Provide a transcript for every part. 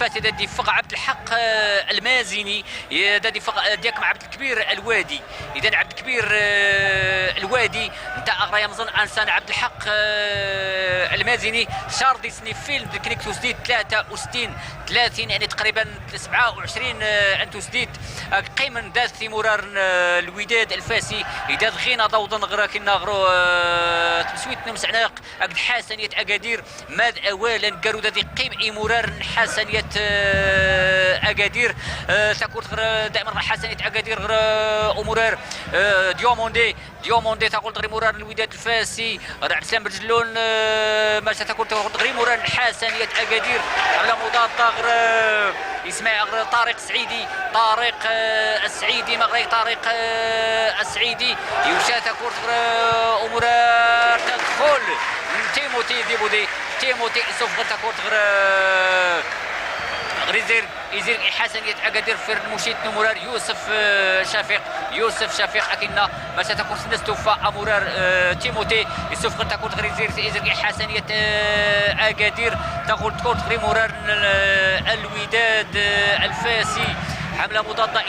فاسد دفاع عبد الحق المازني دفاع ديك مع عبد الكبير الوادي. اذا عبد الكبير الوادي نتاع اغرا يمزن انسان عبد الحق المازني شار دي سني فيلم كنيك تسديد 63 30 يعني تقريبا 27 انتو سديد قيمه داز في مرار الوداد الفاسي اذا غينا ضوضن غرا كنا غرو تمسويت نمسعناق اكد حسنيه اكادير ماد اولا قالوا ذي قيم اي مرار حسنيه اكادير تكون دائما حسنيه اكادير غير امورار ديوموندي تقول غير مرار الوداد الفاسي عبد السلام برجلون ما تكون غير مرار حسنيه اكادير على مضاد غير يسمع غير طارق السعيدي مغري طارق السعيدي يوشا تكون غير امورار تدخل تيموتي ديبودي تيموتي سوف تكون غير يزير حسنية اكادير في المشيت مرار يوسف شفيق اكينا ما ستكون نستوفى مرار تيموتي يوسف قد تكون غير يزير حسنية اكادير تقول تكون غير مرار الوداد الفاسي حملة مضادة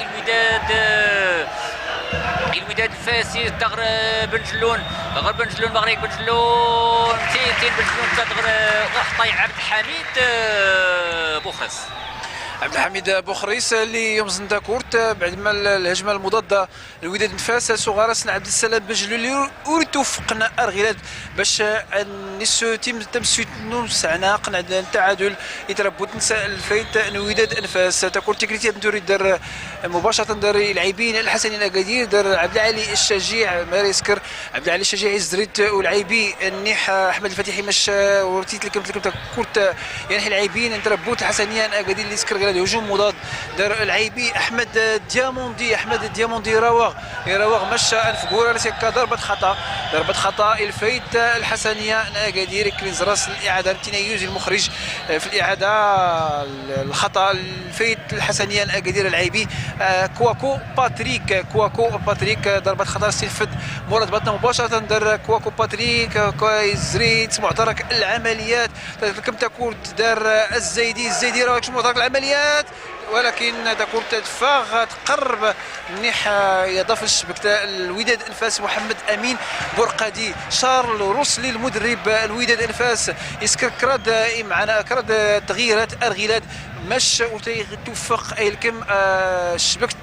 الوداد الفاسي تغر بنجلون مغرب بنجلون تين بنجلون تغر وحطي عبد الحميد بوخرس. عبد الحميد بوخريس اللي يوم كورت بعد ما الهجمه المضاده الوداد نفاس صغار عبد السلام بجلولي ورتوفقنا ارغلاد باش نسو تم سويتنو سعنا قنع التعادل يتربط نساء الفايت الوداد انفاس تكون تكريتيات ندوري دار مباشره دار اللاعبين الحسنين اكادير دار عبد العالي الشجيع ماريسكر عبد العالي الشجيع الزريت واللاعبي النيح احمد الفتيحي مش ورتيت لكم كورت يعني اللاعبين نتربط الحسنيه اكادير اللي سكر الهجوم مضاد دار العيبي احمد الدياموندي يراوغ مشى انفقوره لسكا ضربه خطا الفايت الحسنيه اكادير كلينز راس الاعاده تنيوزي المخرج في الاعاده الخطا الفايت الحسنيه اكادير العيبي كواكو باتريك ضربه خطا استنفذ مراد بطنه مباشره دار كواكو باتريك زريت معترك العمليات كم تكون دار الزيدي راه معترك العمليات ولكن تكون تدفع تقرب منيح يضاف الشبكه الوداد انفاس محمد امين برقادي شارل روسلي المدرب الوداد انفاس يسكر كراد معنا كراد تغييرات ارغلاد مش توفق الكم شبكت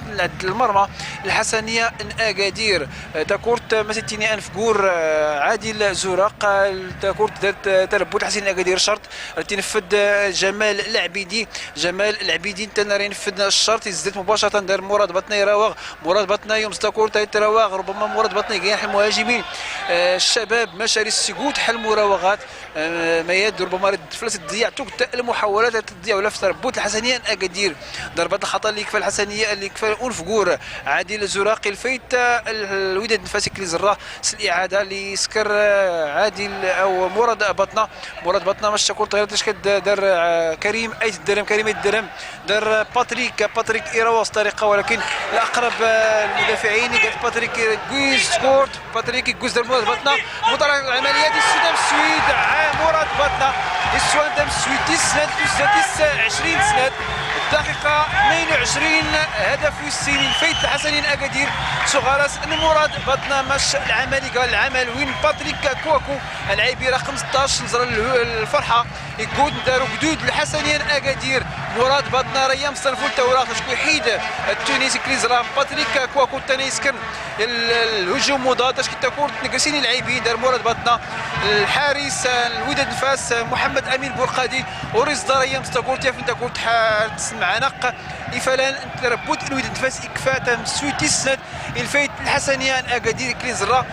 المرمى الحسنيه اكادير تكورت مسيتيني انفقور عادل زرق تكورت دارت تربط حسين اكادير شرط تنفذ جمال العبيدي تنري ينفذ الشرط يزدت مباشره دار مراد بطني يراوغ مراد بطني يوم تكورت يتراوغ ربما مراد بطني كاين المهاجمين الشباب مشاري السكوت حل مراوغات مياد ربما فلس تضيع توك المحاولات تضيع ولا في تربط الحسنيه اكادير ضربه الخطا اللي كفى الحسنيه اللي كفى انفقور عادل الزراقي الفايت الوداد النفاسي كلي زراه الاعاده اللي سكر عادل او مراد بطنه مش كورت غير تشكد دار كريم الدرم دار باتريك ايرواس طريقه ولكن الاقرب المدافعين قال باتريك جوز كورت باتريك جوز دار مراد بطنه مطلع العمليات السودان السويد مراد بطنه السودان السويد 20 سنه الدقيقة 22 هدف السنين فايت الحسنين اكادير صغارس مراد بطنا مش العملي قال العمل وين باتريك كواكو اللاعبي رقم 16 نزر الفرحة يكون داروا جدود الحسنين اكادير مراد بطنا ريام صنفول توراق شكون حيد التونسي كليزرا باتريك كواكو الثاني يسكن الهجوم مضاد اش كتكون تنقسيني اللاعبين دار مراد بطنا الحارس الوداد نفاس محمد امين برقادي وريز دار ريام تقول تيف انت قلت معنا إفلان تربط الوداد نفاس إكفاء سويتي السند الفايت الحسنية أكادير كليزرا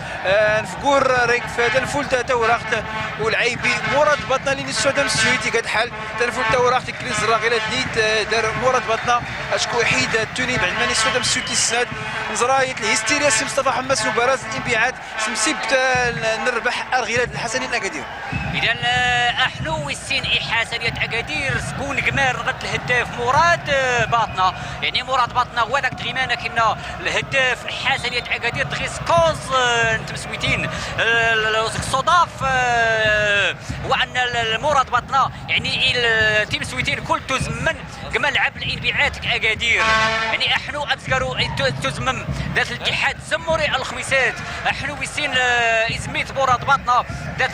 نفقور ريك فادا الفول توراقت والعيبي مراد بطنا لين السودان السويتي قد حال تنفول توراقت كليزرا غير ديت دار مراد بطنا اشكو وحيد التوني بعد ما السودان السويتي السند نزرايت الهستيريا سي مصطفى حماس وبراز الانبعاث سمسيبت نربح الغلاد الحسنين أكادير. إذا أحلو السين حسنية أكادير سكون قمار غد الهداف مراد باطنة يعني مراد باطنة هو ذاك تغيمانا كنا الهداف حسنية أكادير دغيس كوز انتم سويتين صداف هو أن مراد باطنة يعني تيم سويتين كل تزمن كما لعب الانبيعات اكادير يعني احنا ابزكرو تزمم ذات الاتحاد الزموري الخميسات احنا ويسين ازميت مراد باطنا ذات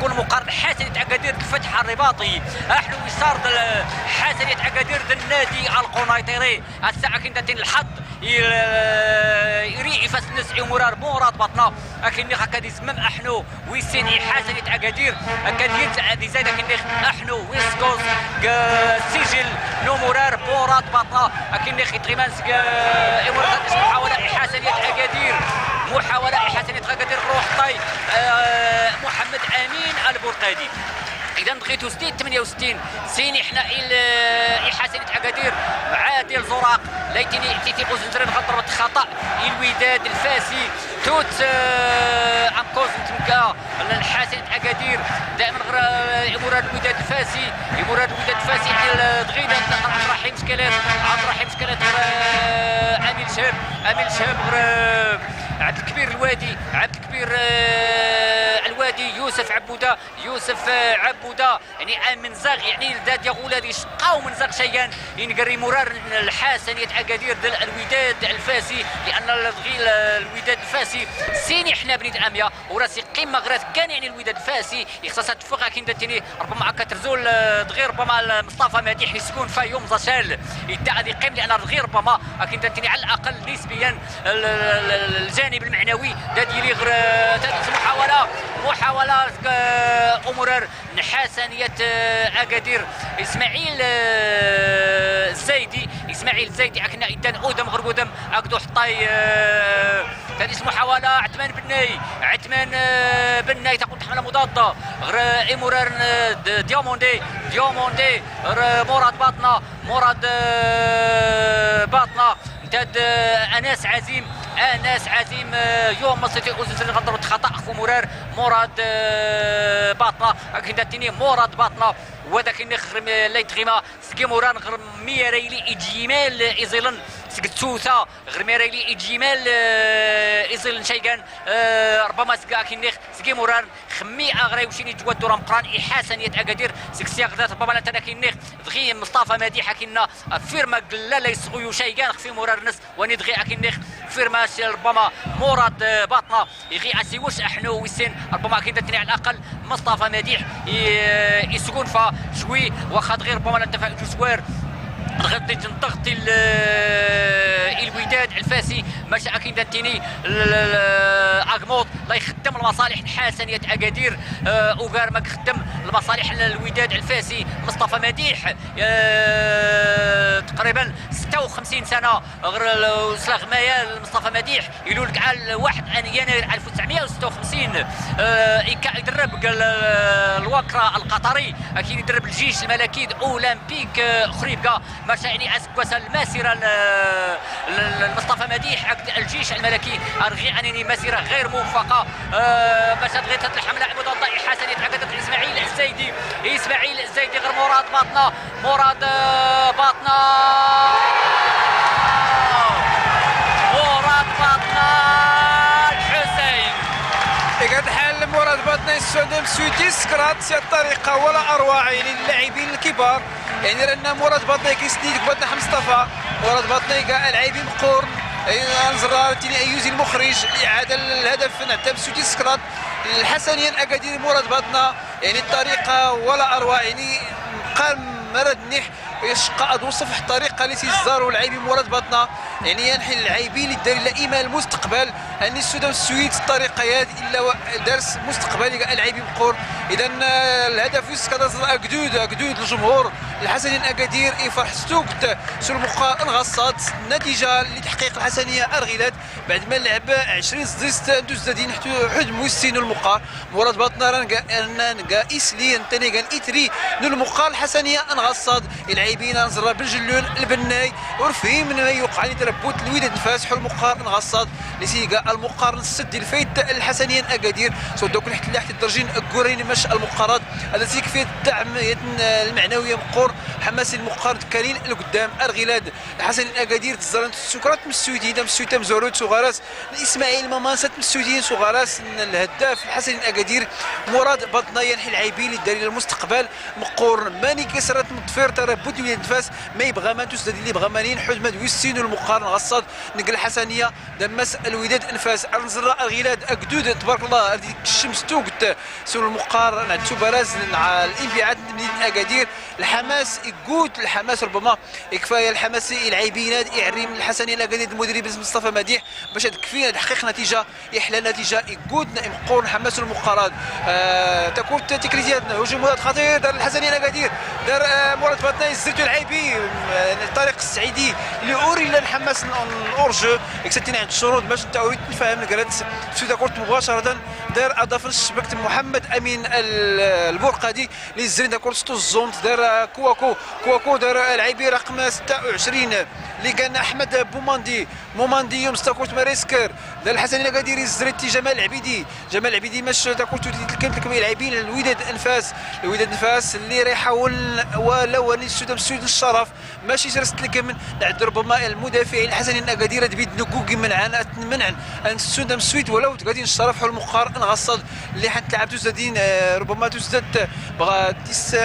كل مقارنه حسنه اكادير الفتح الرباطي احنا ويصار حسنه اكادير النادي القنيطري الساعه كنت الحظ يري يفسنس مرار مراد باطنا لكن هكا زمم احنا ويسين حسنه اكادير اكادير هذه زايده كنخ احنا ويسكوز سجل نمرار مراد باطنا لكن تغيمانس محاوله حسنيه اكادير محاوله حسنيه اكادير روح طي محمد امين البرقادي اذا بغيتو 68 سيني حنا حسنيه اكادير عادل زراق ليتني تيتي بوزنترين غضربت خطا الوداد الفاسي توت ام كوز تمكا الحسنيه اكادير دائما غير مراد الوداد الفاسي مراد الوداد الفاسي ديال دغيده عبد الرحيم شكلات امين شهاب غير عبد الكبير الوادي يوسف عبوده يعني من زاغ يعني داد يقول هذه شقاو من زاغ شيئا ينقري مرار الحسنيه اكادير ديال الوداد الفاسي لان الوداد الفاسي سيني حنا بنيت اميا وراسي قمه غرات كان يعني الوداد الفاسي يخصها تفوق كاين داتني ربما كترزول دغيا ربما مصطفى مديح يسكن في يوم زشال يدعى هذه قيم لان دغيا ربما كاين داتني على الاقل نسبيا الجانب المعنوي دادي لي غير محاوله امور حسنيه اكادير اسماعيل الزايدي اكنا اذا اودم غير قدام اكدو حطاي هذه محاوله عثمان بناي تقول تحمل مضاده غير امورار دياموندي غير مراد باطنا امتد اناس عزيم يوم مصيتي اوزن غضرب خطا خو مراد باطنا كنداتني مراد باطنا وذاك نخرم ليت غيما سكي موران غير ميريلي اجمال ازيلن سكتوثا غير ميريلي اجمال ازيلن شيغان ربما سكا كينيخ سكي موران خمي اغري وشيني جواد دوران قران حسنيه اكادير سكسيا غدات ربما انت كينيخ دغي مصطفى مديح كنا فيرما لا يسغيو شيغان خفي موران نس وني دغي كينيخ فيرما ربما مراد باطنا يغي اسيوش احنا ويسين ربما كيدتني على الاقل مصطفى مديح يسكن فا شوي واخا غير ربما التفاعل جوسوير غادي تنضغطي الوداد الفاسي ماشي اكيد داتيني اغموط لا يخدم المصالح الحسنيه اكادير وغير ما يخدم المصالح الوداد الفاسي مصطفى مديح تقريبا 56 سنه غير سلاغ مايا مصطفى مديح يقول لك على 1 يناير 1956 يدرب الوكره القطري اكيد يدرب الجيش الملكي اولمبيك خريبكا ماشي يعني اسكواس المسيره المصطفى مديح الجيش الملكي ارغي انني مسيره غير موفقه باش بغيت الحمله مضاده حسنيه عقدت اسماعيل الزايدي غير مراد باطنا الحسين قاعد حال مراد باطنا السودان سويتي سكرات سي الطريقه ولا اروع يعني اللاعبين الكبار يعني لان مراد باطنا كيسنيد باطنا مصطفى مراد باطنا كاع اللاعبين مقورن انزرار تيني ايوزي المخرج الاعاده الهدف نعتم سويتي سكرات الحسنيا اكادير مراد باطنا يعني الطريقه ولا اروع يعني قام مراد نيح يشقى توصف الطريقه اللي تيزاروا اللاعبين مراد باطنا يعني ينحي اللاعبين اللي دار الا المستقبل ان السودان السويد الطريقه هذه الا درس مستقبلي كاع اللاعبين مقور اذا الهدف يسكا جدود الجمهور الحسنيه اكادير يفرح ستوكت سور المقا انغصات النتيجه لتحقيق الحسنيه الغلاد بعد ما لعب 20 صديست ندوز زادين حد موسين المقا مراد باطنا راه اسلي انتني قال اتري المقا الحسنيه انغصات اللاعبين نزرا بالجلون البناي ورفهم من ما يوقع تربوت الوداد نفاس حول المقارن غصاد لسيقا المقارن السد الفايت الحسنيا اكادير سو دوك تحت الدرجين الكورين مش المقارنات التي كفيت الدعم المعنويه مقور حماس المقارن كارين القدام الغلاد الحسن اكادير تزرنت السكرات من السويدين من السويد مزورود سوغاراس الاسماعيل مماسات من السويدين سوغاراس الهداف الحسن اكادير مراد باطنا ينحي اللاعبين للدليل المستقبل مقور ماني كسرت مطفير تربوت الوداد نفاس ما يبغى ما تسدد اللي بغى مانين حجمد ويسين المقارن غصاد نقل الحسنيه دمس الوداد انفاس انزر الغلاد اكدود تبارك الله هذيك الشمس توقت سول المقارن عند سوبراز مع الانبعاث من اكادير الحماس يقود الحماس ربما كفايه الحماس اللاعبين يعريم الحسنيه الاكادير المدرب مصطفى مديح باش تكفينا تحقيق نتيجه يحلى نتيجه يقودنا يمقون حماس المقارن تكون تكريزيات هجوم خطير دار الحسنيه الاكادير دار مراد بطنا يزرت اللاعبين الطريق السعيدي اللي اوري للحماس الاورجو اكسنتين عند الشروط باش نتاوي نفهم قالت سودا كورت مباشره دار اضاف الشبكه محمد امين البرقادي اللي زرين كورت ستو الزونت دار كواكو دار لاعبي رقم 26 اللي كان احمد موماندي يوم ستاكورت ماريسكر دار الحسنيه الاكادير زرتي جمال العبيدي ماش تاكورت كانت لاعبين الوداد انفاس اللي راح يحاول ولا السودان الشرف ماشي جرست لك من عند ربما المدافعين الحسنيين اكادير بيد نكوكي منعا ان السودان سويت ولو غادي الشرف حول المقارن غصد اللي حتلعب تزدين ربما تزدد بغا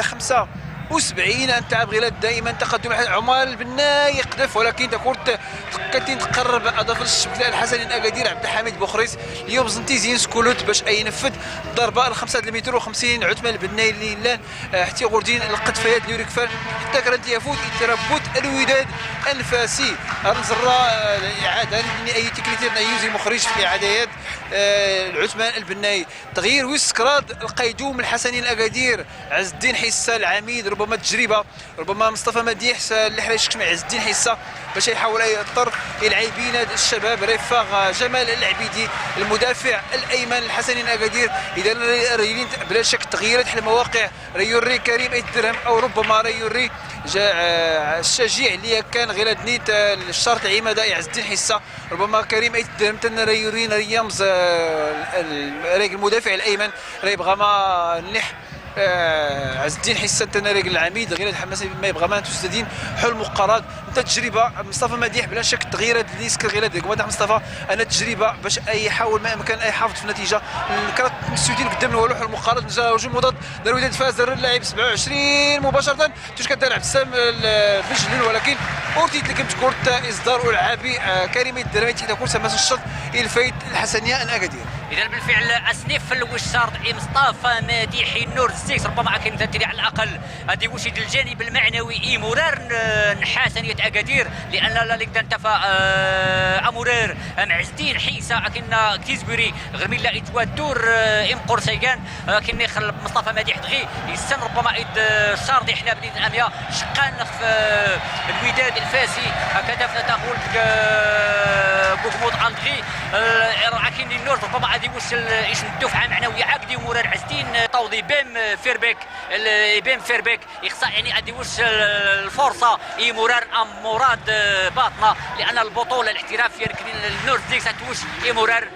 75 ان تلعب غلاد دائما تقدم عمر البناي يقذف ولكن تكورت كاتين تقرب اضاف الشبكه الحسني اكادير عبد الحميد بوخريس اليوم زنتي زين سكولوت باش ينفذ الضربه ال 5 متر و50 عثمان البناي اللي لان حتى غوردين القدفيات اللي يركفان حتى كانت يفوت تربط الوداد انفاسي الزراء اعاده اي تكريتير يوزي مخرج في اعادات عثمان البناي تغيير ويسكراد القيدوم الحسني الاكادير عز الدين حسه العميد ربما تجربه ربما مصطفى مديح اللي حريش مع عز الدين حسه باش يحاول يضطر اللاعبين الشباب رفاق جمال العبيدي المدافع الايمن الحسني الاكادير اذا ريلين بلا شك تغييرات حل المواقع ريوري كريم الدرهم او ربما ريوري الشجيع اللي كان غير نيت الشرط عماد عز الدين حسه ربما كريم الدرهم تنريورين ريامز المدافع الايمن يبغى ما نح عز الدين حسن تناريق العميد غير الحماس ما يبغى ما تستدين حل مقارنات انت تجربه مصطفى مديح بلا شك تغييرات اللي يسكر غير هذيك واضح مصطفى انا تجربه باش يحاول ما امكن يحافظ في النتيجه كانت السعوديين قدام الوالو المقارنه جا هجوم مضاد دار الوداد فاز دار اللاعب 27 مباشره توش كدار عبد السلام بجلول ولكن اورتيت لكم كورت اصدار العابي كريم الدرامي تحت كورت ماس الشرط الفايت الحسنيه الاكادير اذا بالفعل السنيف الوشارد مصطفى مديحي نور السيكس ربما كان تدري على الاقل هذه وشيد الجانب المعنوي مرار حسنيه اكادير لان لا ليك انتفى امورير مع الدين حيسه لكن كيزبري غرمي لا يتوادور ام قرسيان لكن يخل مصطفى مديح دغي يستن ربما شارد احنا بنين الاميا شقان في الوداد الفاسي هكذا فتقول بوكموت اندغي لكن النور ربما غادي يوصل ايش الدفعه معنويه عقدي مرار عزتين توضي بيم فيربيك يخصى يعني غادي يوصل الفرصه مرار ام مراد باطنه لان البطوله الاحترافيه يمكن النور ديك ستوش مرار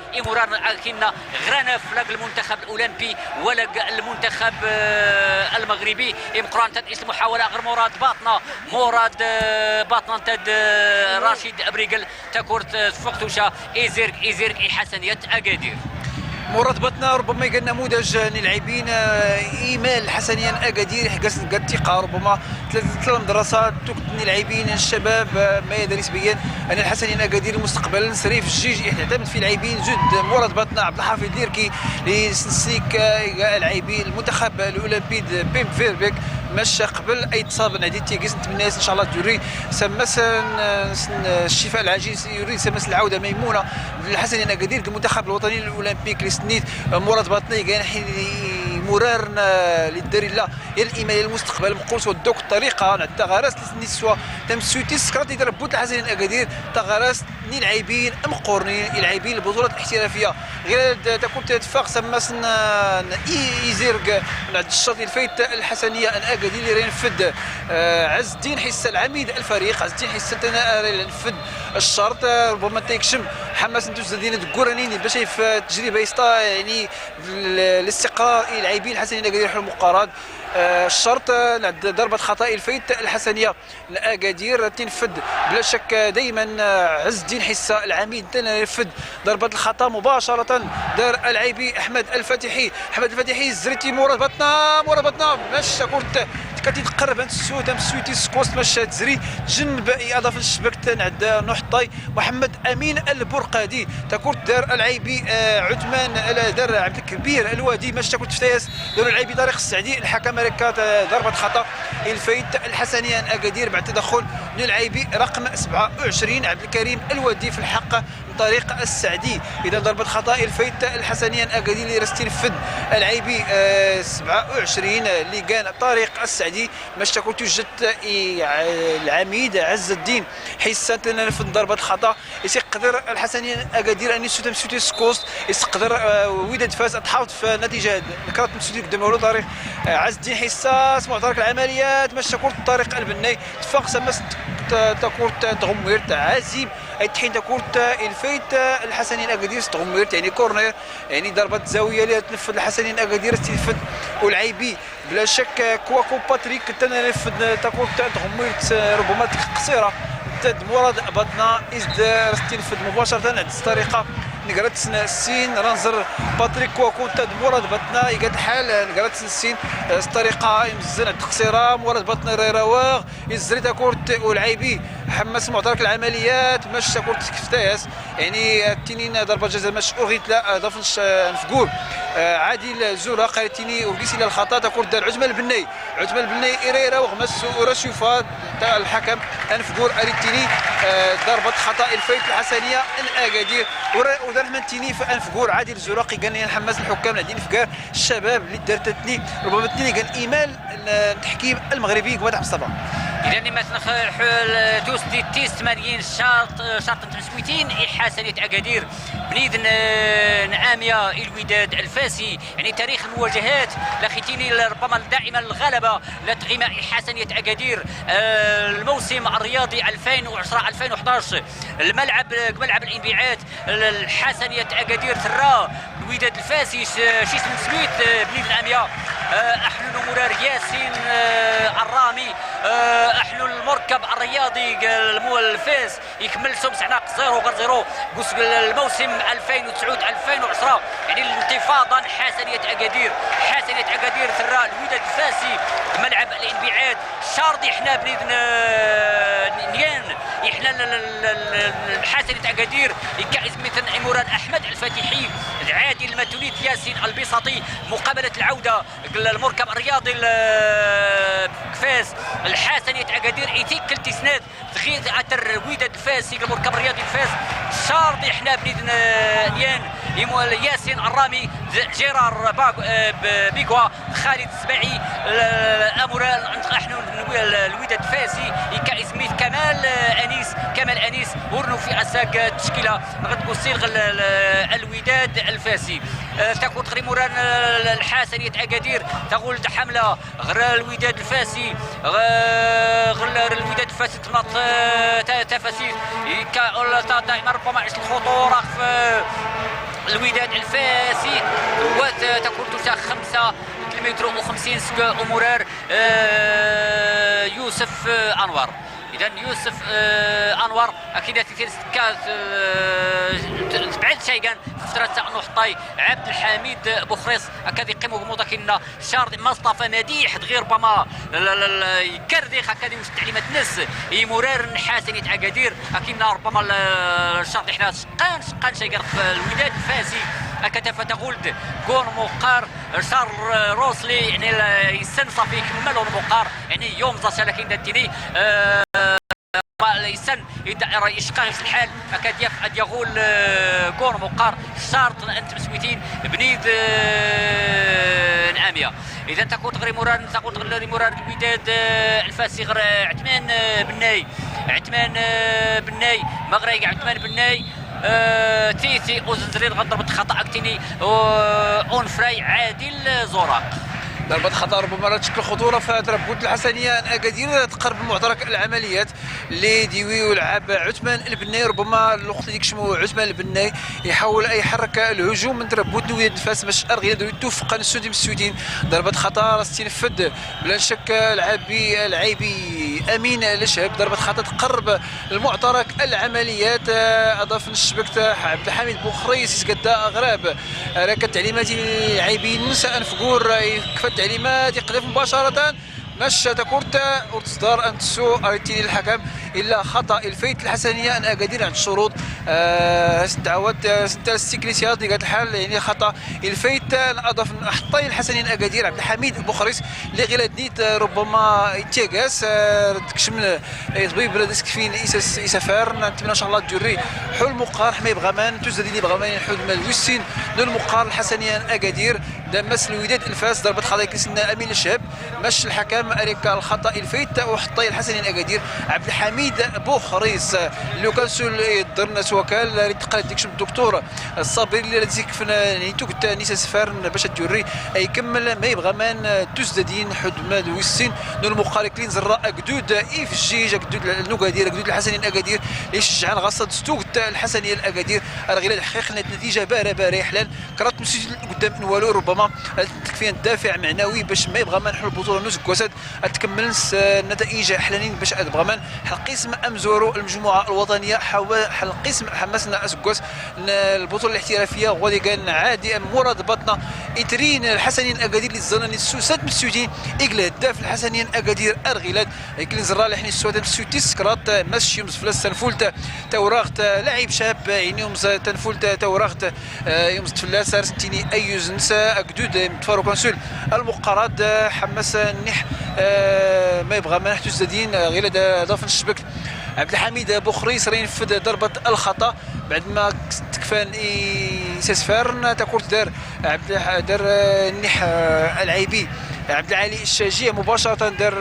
كنا غرانا في المنتخب الاولمبي ولا المنتخب المغربي مقارنه اسم محاوله غير مراد باطنه تد راشد ابريقل تكورت فوقتوشا ايزيرك حسنيه اكادير مراد بطنا ربما يقال نموذج للاعبين ايمال حسنيا اكادير حكاس الثقه ربما ثلاث مدرسات تكتني لاعبين الشباب ما يدرس بيان ان الحسنيا اكادير مستقبلا سريف الجيج يعتمد في لاعبين زد مراد بطنا عبد الحافظ ديركي لسنسيك لاعبي المنتخب الاولمبي بيم فيربيك ماشى قبل اي تصاب نادي تيكيس نتمنى ان شاء الله توري سمس الشفاء العاجل يوري سمس العوده ميمونه للحسنيا اكادير المنتخب الوطني الاولمبيك لسنيت مراد بطني كان مرارنا للدريلا يا الايمان المستقبل مقوس ودوك الطريقه نتا غراس النسوه تمسوتي سكرات يتربوت الحسنيين اكادير تغراس ني لاعبين مقورنين لاعبين البطولات الاحترافيه غير تكون تتفاق سماسنا ايزيرك عند الشوط الفايت الحسنيه اكادير اللي ينفذ عز الدين حسه العميد الفريق عز الدين حسه ينفذ الشرط ربما تيكشم حماس ندوز الكورانيين باش في تجربه يسطا يعني الاستقرار اللاعبين الحسنيين اكادير حل المقارنات الشرط ضربه خطا الفايت الحسنيه الاكادير تنفذ بلا شك دائما عز الدين حسه العميد تنفذ ضربه الخطا مباشره دار اللاعبي احمد الفاتحي الزريتي مراد بطنا باش كورت كاتي تقرب عند السود ام سويتي سكوست مشات تزري جنب اضافه الشباك تنعد نحطي محمد امين البرقادي تكون دار العيبي عثمان دار عبد الكبير الوادي ماش تكون تفتيس دار العيبي طريق السعدي الحكم ركات ضربه خطا الفايت الحسنيه اكادير بعد تدخل من العيبي رقم 27 عبد الكريم الوادي في الحق من طريق السعدي. اذا ضربه خطا الفايت الحسنيه اكادير اللي راه تنفذ العيبي 27 اللي كان طريق السعدي باش تكون توجد العميد عز الدين حيث تنفذ ضربه خطا يقدر الحسنيه اكادير ان يسوتم سوتي سكوست يقدر وداد فاس تحافظ في نتيجه كرات مسودي قدام له طريق عز الدين حساس معترك العمليات باش تكون الطريق البناي تفاق سمس تكون تغمير عزيم الحين تكون الفايت الحسنين اكادير تغمير يعني كورنر يعني ضربه زاويه اللي تنفذ الحسنين اكادير تنفذ والعيبي بلا شك كواكو باتريك تنفذ تكون تغمير ربما قصيره مراد بطنا ازدار تنفذ مباشره عند الطريقه نقرات السين رانزر باتريك كواكو مراد بطنا يقاد حال نقرات السين الطريقه يمزن عند القصيره مراد بطنا ريراواغ يزري تكون والعيبي حماس معترك العمليات ماش تكون تكفتاس يعني التنين ضربه جزاء ماش اغيت لا ضافنش نفقول عادل زرق تيني ورقيس الى الخطا تكون دار عثمان البناي إريرا وغمس ورشوفات الحكم انفقور اريتيني ضربه خطا الفايت الحسنيه الاكادير ودار من تيني في انفقور عادل زرقي قال لي نحمس الحكام العاديين فكار الشباب اللي دارت تني ربما تني قال ايمال التحكيم المغربي قبل مصطفى. اذا مثلا توس دي تيس 80 شرط تمسويتين حسنيه اكادير بنيدن نعاميه الوداد الفاسي يعني تاريخ المواجهات لاخيتيني ربما دائما الغلبه لا تغيم حسنيه اكادير الموسم الرياضي 2010 2011 الملعب ملعب الانبعاث الحسنيه اكادير ترى الوداد الفاسي شيس من سويت بنيدن نعاميه احلو مرار ياسين الرامي احلو المركب الرياضي الفاس يكمل سمس عناق 0-0 قص الموسم 2009 2010 يعني الانتفاضه حسنيه اكادير ثراء الوداد الفاسي ملعب الانبعاث شارضي احنا بنيدن نيان احنا حسنيه اكادير كاس مثل عمران احمد الفاتحي العادي المتوليد ياسين البساطي مقابله العوده المركب الرياضي كفاس الحسنيه اكادير ايتيك التسناد تغيث عتر الوداد الفاسي المركب الرياضي الفاس شارضي احنا بنيدن نيان ياسين الرامي جيرار بيغوا خالد السباعي امورا احنا الوداد الفاسي كاسميت كمال انيس ورنو في اساق التشكيله غتقول صيغ الوداد الفاسي تكون تقريبا الحسنيه اكادير تقول حمله غير الوداد الفاسي غير الوداد الفاسي تنط تفاسير دائما ربما عشت الخطوره في الوداد الفاسي وتكون تساخ 5 كيلومتر و50 سكو ومرار يوسف انور. اذا يوسف انور اكيد تثير سكات بعد شيء كان فتره تاع نحطي عبد الحميد بوخريص هكذا يقيموا غموضه كنا شارد مصطفى مديح غير ربما يكردخ هكذا واش تعليمات الناس مرار حسنيه اكادير اكيد ربما الشرط احنا شقان شيء في الوداد الفاسي هكذا فتغولد كون مقار شار روسلي يعني يسن صافي يكمل المقار يعني يوم زاشا لكن داتيني يسن يشقى في الحال اكاد يفقد يغول كون مقار شرط انت مسويتين بنيد نعاميه. اذا تكون غير مراد الوداد الفاسي غير عثمان بناي مغربي عثمان بناي تيتي اوزنزرين غضربت خطا اكتيني اون فراي عادل زوراق ضربة خطا ربما لا تشكل خطوره فتربط الحسنيه اكادير تقرب معترك العمليات اللي ديوي ولعب عثمان البناي ربما الوقت اللي يكشموا عثمان البناي يحاول يحرك الهجوم من تربط الوداد الفاس باش ارغي توفق السودين ضربة خطا راس تنفذ بلا شك العيبي امين الشهاب ضربة خطا تقرب المعترك العمليات اضاف الشبك تاع عبد الحميد بوخريس يتقدى غراب راه تعليمات العيبي نسى انفقور كفى التعليمات يقذف مباشره مش تكورت وتصدر أن تسو أريتيني الحكم إلا خطأ الفيت الحسنية أن أكادير عند الشروط دعوات استكليسيات ديال الحال يعني خطأ الفيت أضاف حطي الحسنية أكادير عبد الحميد بوخريس اللي غير ديت ربما يتيغاس تكشم طبيب رادسك فين إسافر نتمنى إن شاء الله تجري حل مقار حماي بغمان تزدني بغمان حل مال ويسين للمقار الحسنية أكادير دمس الوداد انفاس ضربه خطا كيسنا امين الشهاب مش الحكم اريك الخطا الفيت وحطي الحسني الاكادير عبد الحميد بوخريس اللي كان سول درنا وكال اللي تقرا ديك الدكتور الصابري اللي تزيك فينا نيتو قلت نيسا سفار باش تجري يكمل ما يبغى مان تزدادين حد مال ويسين دون المقاركين زراء قدود ايف الجيج قدود النقادير قدود الحسني الاكادير اللي شجعان غاصه ستوقت الحسني الاكادير غير الحقيقه النتيجه بارا حلال كرات مسجل قدام نوالو ربما تكفي الدافع معنوي باش ما يبغى ما نحل البطوله نوز كواسات تكمل النتائج حلالين باش بغى ما قسم امزورو المجموعه الوطنيه حل قسم حمسنا اسكوس البطوله الاحترافيه غادي كان عادي مراد بطنا اترين الحسنين اكادير اللي زراني السوسات مسجين اقل هداف الحسنين اكادير ارغلات كلين زرا لحني السودان سوتيس كرات ماشي يومز فلاس تنفولت توراغت لاعب شاب يعني يومز تنفولت توراغت يومز فلاس سنتيني ايوز نسا اكدود متفارو كونسول المقارات حمس النح ما يبغى ما نحتوز زادين غير ضاف الشبك عبد الحميد بوخريس راه ينفذ ضربه الخطا بعد ما تكفان سيسفارن تكورت دار النح العيبي عبد العالي الشاجي مباشره دار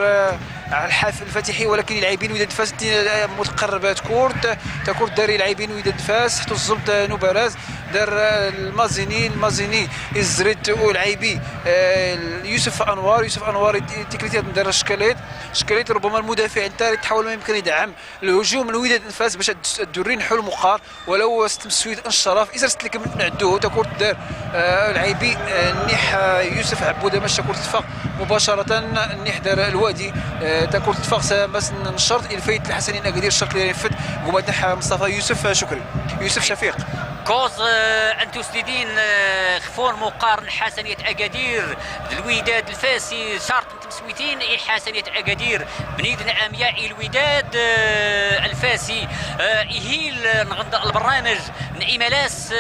الحافل الفاتحي ولكن اللاعبين وداد فاس متقربات كورت تكورت داري اللاعبين وداد فاس حتى الزبط نوبراز دار المازيني الزريت والعيبي يوسف انوار تكريتيات دار شكاليت ربما المدافع نتاعي تحاول ما يمكن يدعم الهجوم الوداد انفاس باش الدورين حل مقار ولو ستمسويد الشرف اذا ست لكم نعدوه تكورت دار العيبي النيح يوسف عبوده ماشي تكورت تفاق مباشره النيح دار الوادي تكورت تفاق بس نشرط الفايت الحسنين اكادير الشرط اللي ينفذ قمت مصطفى يوسف شفيق كوز انتو سديدين خفون مقارن حسنية اكادير الوداد الفاسي شرط تمسويتين حسنية اكادير بنيد عامياء الوداد الفاسي يهيل نغض البرنامج نعيمالاس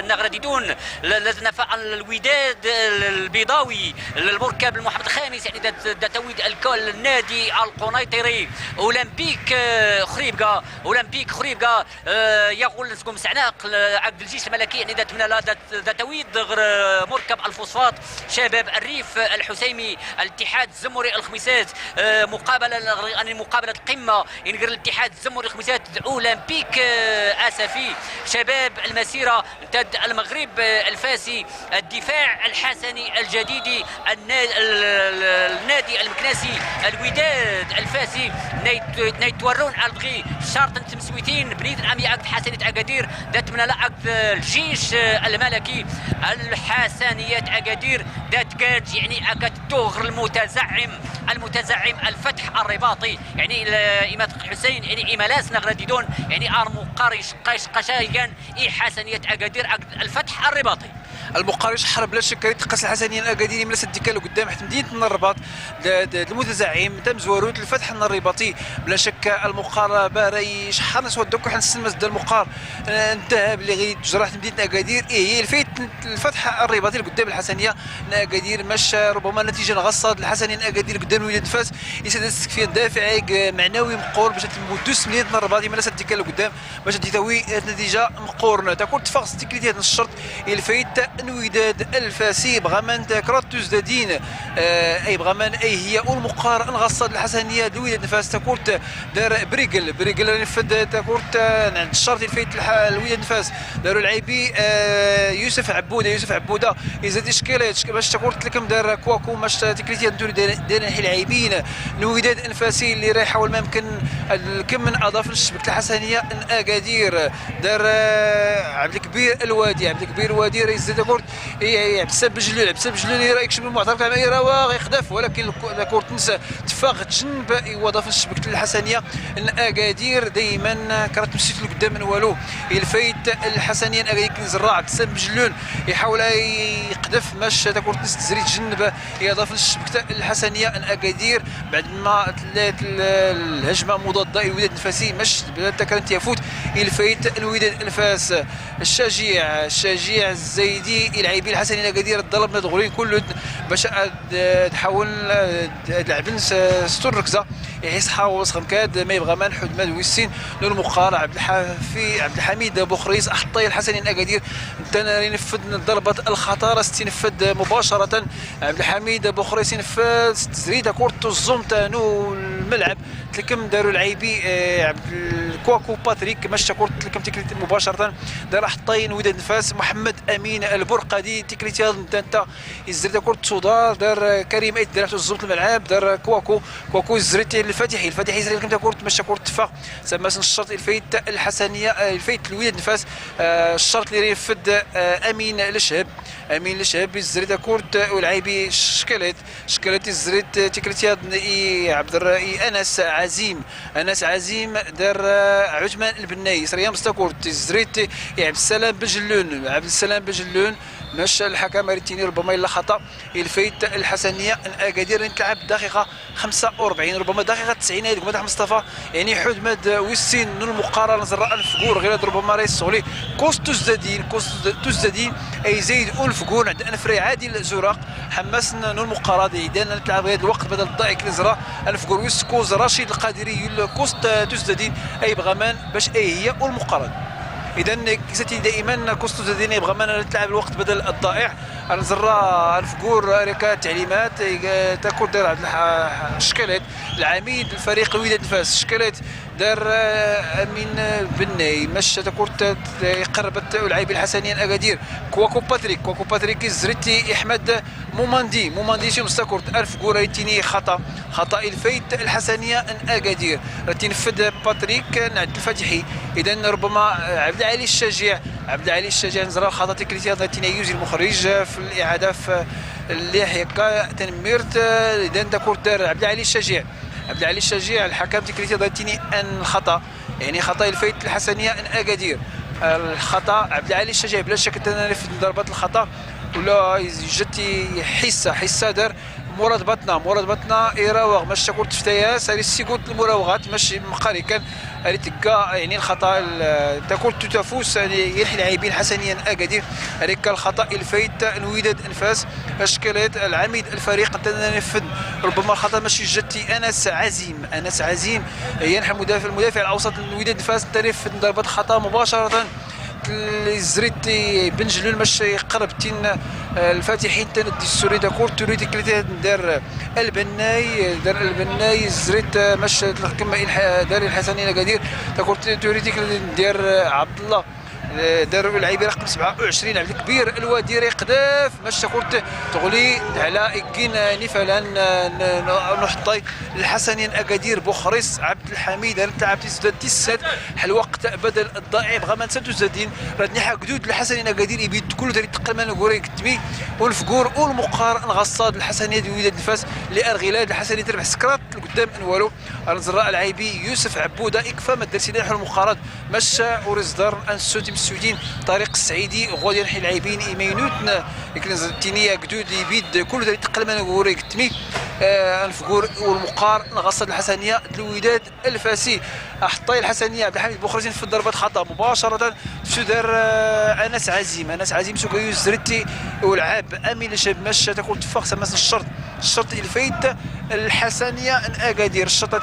نغرديدون لنفع الوداد البيضاوي المركب المحمد الخامس يعني دا تويد الكل النادي القنيطري اولمبيك خريبكا يقول لكم سعناق عبد الجيش الملكي يعني ذات تويد مركب الفوسفات شباب الريف الحسيمي الاتحاد الزمري الخميسات مقابله القمه ينقر الاتحاد الزمري الخميسات اولمبيك اسفي شباب المسيره امتد المغرب الفاسي الدفاع الحسني الجديدي النادي المكناسي الوداد الفاسي نيتورون البغي شرط تمسويتين بنيت الامي عقد حسنيه اكادير ذات من عقد الجيش الملكي الحسنيات اكادير ذات كاج يعني اكاد الدغر المتزعم الفتح الرباطي يعني إمات حسين يعني إمالاس نغرديدون يعني أرمو قارش قشايقان حسنية أكادير الفتح الرباطي المقارش حرب لا شك تقاس الحسنيين الاكاديري من الديكال قدام حتى مدينه الرباط المتزعم تم زوروت الفتح الرباطي بلا شك المقاربه راهي شحال ناس ودوك حنا نسلم المقار انتهى باللي غير جراح مدينه اكادير هي الفيت الفتح الرباطي قدام الحسنيه اكادير مش ربما نتيجه غصاد الحسنيين اكادير قدام ولاد فاس يسد فيه الدافع معنوي مقور باش تمدوس مدينه الرباطي من الديكال قدام باش تسوي نتيجه مقورنه تكون تفاقس تكريتيات الشرط الفيت الوداد الفاسي بغمان كرات تزدادين اي بغمان اي هي المقار انغصاد الحسنيه الوداد نفاس تكورت دار بريغل نفذ تكورت عند الشرط الفيت الوداد نفاس داروا العيبي يوسف عبوده يزاد اشكالات باش تكورت لكم دار كواكو باش تكريتيات دار العيبين الوداد الفاسي اللي راح يحاول ما يمكن الكم من اضاف الشبكه الحسنيه اكادير دار عبد الكبير الوادي رئيس داكورت بسبب جلولي راه يكشف المعترف تاع راه يخدف ولكن داكورت تنسى تفاق تجنب يوظف الشبكه الحسنيه اكادير دائما كرات مسيت لقدام من والو الفايت الحسنيه اكادير زراع بسبب جلول يحاول يقذف ماش تكون تزري تجنب اضافه الشبكه الحسنيه ان اكادير بعد ما تلات الهجمه مضاده الوداد النفاسي ماش كانت يفوت الفايت الوداد الفاس الشجيع الزايدي اللاعبين الحسنيين اكادير الضرب مدغولين كله باش تحاول تلعب ستو الركزه يحس حاوص خمكاد ما يبغى ما نحد ما ويسين نور مقارع عبد الحميد بوخريس احطي الحسنين اكادير ينفذ ضربه الخطر تنفذ مباشره عبد الحميد بوخريس ينفذ تزريده كورتو الزومتانو الملعب تلكم داروا العيبي عبد الكواكو باتريك مشى كورت تلكم تكريت مباشره دار حطين وداد نفاس محمد امين البرقدي تكريت انت يزرد كورت صدار دار كريم ايد دارته الزبط الملعب دار كواكو زريت الفاتحي يزرد لكم كورت مشى كورت تفاق سما الشرط الفايت الحسنيه الفايت الوداد نفاس الشرط اللي ينفذ امين الشهاب يزرد كورت والعيبي شكلت الزريت تكريت عبد انس عزيم دار عثمان البناي سريان مستكورت الزريت عبد السلام بجلون مش الحكم ريتيني ربما الا خطا الفايت الحسنيه ان اكادير تلعب دقيقه 45 ربما دقيقه 90 هذيك مدح مصطفى يعني حدمد ويسين المقارنه زراء الفقور غير ربما رئيس الصغلي كوستوس زادين اي زيد الفقور عند انفري عادل زراق حماسنا المقارنه اذا تلعب هذا الوقت بدل الضائع كنزرا الفقور ويسكوز رشيد القادري كوستوس زادين اي بغمان باش اي هي المقارنه اذا كيساتي دائما كوستو زادين يبغى ما تلعب الوقت بدل الضائع الزراء الفقور ركا تعليمات تكون دار شكلت العميد الفريق الوداد نفاس شكلت دار امين بناي مشى تكون قربت اللاعبين الحسنيين اكادير كواكو باتريك زريتي احمد موماندي شي مستكورت الفقور ريتيني خطا الفايت الحسنيه ان اكادير تنفذ باتريك نعد الفاتحي اذا ربما عبد العالي الشجاع نزرا الخطا تكريتيا تينيوزي المخرج في الاعاده في اللي هكا تنميرت اذا تكون دار عبد العالي الشجاع الحكم تكريتيا ضايتيني ان خطا يعني خطا الفايت الحسنيه ان اكادير الخطا عبد العالي الشجاع بلا شك تنفذ ضربات الخطا ولا جاتي حسه دار مراد بطنا يراوغ ماشي كورت فتياس هذه السيكوت المراوغات ماشي مقاري كان هذه تلقى يعني الخطا تكون تتفوس يلحي اللاعبين حسنيا اكادير هذيك الخطا الفايت الوداد انفاس اشكالات العميد الفريق تنفذ ربما الخطا ماشي جاتي انس عزيم ينحى المدافع الاوسط الوداد انفاس تنفذ ضربه خطا مباشره زريتي بن جلول ماشي يقرب تين الفاتحين تندي السوري داكور توريدي كليتي دار البناي زريت ماشي كما دار الحسنين اكادير داكور توريدي دير عبد الله دار اللاعب رقم 27 عبد الكبير الواديري قذاف ماشي كورت تغلي على كين نفلان نحطي الحسنين اكادير بوخريس عبد الحميد تلعب تسدد حل وقت بدل الضائع بغا ما نساتو زادين راه حدود الحسنين اكادير يبيد كل داري تقريبا نقول كتبي والفقور والمقارن غصاد الحسنيه ديال ولاد الفاس لارغلاد الحسنيه تربح سكرات قدام انوالو الزراء العيبي يوسف عبوده يكفى ما دار سيدي المقارنه مشى ورزدار انسوتي السودين طريق السعيدي غادي نحي اللاعبين ايمينوتنا يمكن التينيه قدود يبيد كل ذلك تقلما نقول كتمي الفقور والمقار نغصد الحسنيه الوداد الفاسي حطي الحسنيه عبد الحميد بوخرجين في ضربه خطا مباشره سدار انس عزيم سوكيوز زريتي ولعب امين شاب مشى تكون تفاق سماس الشرط الفايت الحسنيه ان اكادير الشرط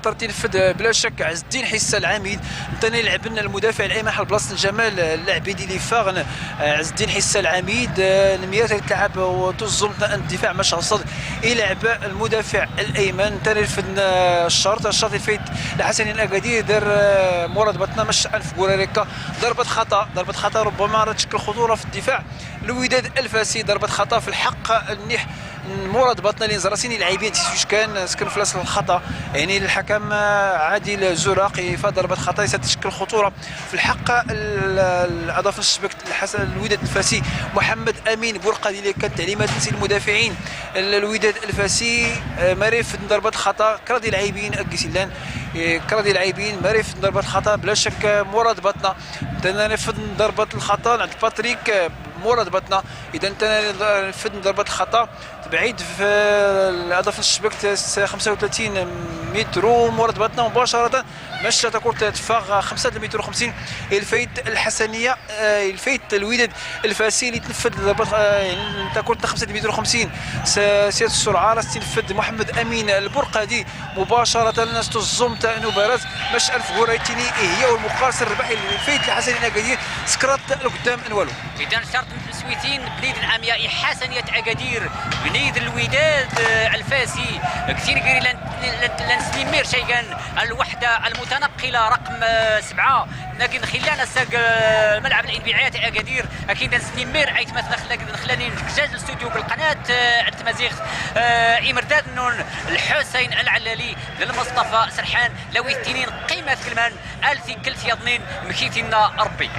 تنفذ بلا شك عز الدين حسه العميد ثاني يلعب لنا المدافع الايمن حل بلاصه الجمال اللاعب ديالي فاغن عز الدين حسه العميد الميات تلعب وتزم الدفاع ماشي الصدر يلعب المدافع الايمن ثاني ينفذ الشرط الفايت الحسني الاكادير دار مراد بطنا مش الف كوريكا ضربه خطا ربما تشكل خطوره في الدفاع الوداد الفاسي ضربه خطا في الحق النح مراد بطنا اللي زراسيني لاعبين واش كان سكن في الخطا يعني الحكم عادل زراقي ضربه خطا ستشكل خطوره في الحق اضاف الشبك الحسن الوداد الفاسي محمد امين برقدي اللي كانت تعليمات المدافعين الوداد الفاسي مريف ضربه خطا كردي لاعبين اكسيلان كردي لاعبين مريف ضربه خطا بلا شك مراد بطنا نفذ ضربه الخطا عند باتريك مورا ضربتنا. اذا انت نفذ ضربه الخطا بعيد في الهدف الشباك 35 متر ومورا ضربتنا مباشره مشى تكون تدفع 5 متر 50 الفايت الحسنيه الفايت الوداد الفاسي اللي تنفذ ضربه تكون 5 متر 50 سياسه السرعه راس تنفذ محمد امين البرقادي مباشره الناس تزوم تاع نبارات باش الف غوريتيني هي والمقارص الرباحي الفايت الحسني اكادير سكرات لقدام انوالو. اذا شرط مسويتين بنيد العمياء حسنيه اكادير بنيد الوداد الفاسي كثير كيري لان سليمير شيئا الوحده المتنقله رقم 7 لكن خلال ساق ملعب الانبيعات اكادير اكيد سليمير عيت مثلا خلاني نحتاج الاستوديو بالقناه عند مزيغ امرداد نون الحسين العلالي للمصطفى سرحان لوي التنين قيمه كلمان الفي كلت يضنين مكيتنا ربي